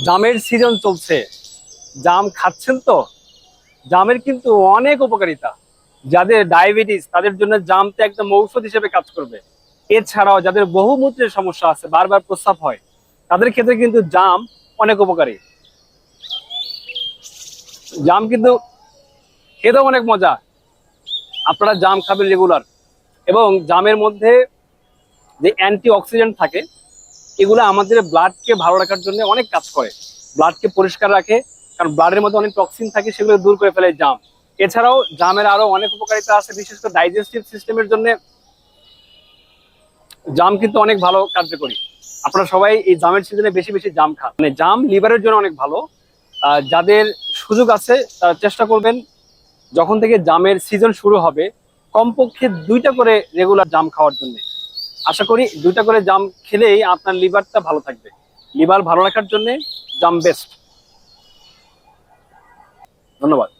জামের সিজন চলছে, জাম খাচ্ছেন তো? জামের কিন্তু অনেক উপকারিতা। যাদের ডায়াবেটিস তাদের জন্য জাম তো একদম ঔষধ হিসেবে কাজ করবে। এছাড়াও যাদের বহুমূত্রের সমস্যা আছে, বারবার প্রস্রাব হয়, তাদের ক্ষেত্রে কিন্তু জাম অনেক উপকারী। জাম কিন্তু খেতেও অনেক মজা। আপনারা জাম খাবেন রেগুলার। এবং জামের মধ্যে যে অ্যান্টি অক্সিডেন্ট থাকে, এগুলো আমাদের ব্লাডকে ভালো রাখার জন্য অনেক কাজ করে। ব্লাডকে পরিষ্কার রাখে, কারণ ব্লাডের মধ্যে অনেক টক্সিন থাকে, সেগুলো দূর করে ফেলে জাম। এছাড়াও জামের আরো অনেক উপকারিতা আছে, বিশেষ করে ডাইজেস্টিভ সিস্টেমের জন্য জাম কিন্তু অনেক ভালো কার্যকরী। আপনারা সবাই এই জামের সিজনে বেশি বেশি জাম খান, মানে জাম লিভারের জন্য অনেক ভালো। যাদের সুযোগ আছে তারা চেষ্টা করবেন, যখন থেকে জামের সিজন শুরু হবে কমপক্ষে 2টা করে রেগুলার জাম খাওয়ার জন্য। আশা করি 2টা করে জাম খেলেই আপনার লিভারটা ভালো থাকবে। লিভার ভালো রাখার জন্য জাম বেস্ট। ধন্যবাদ।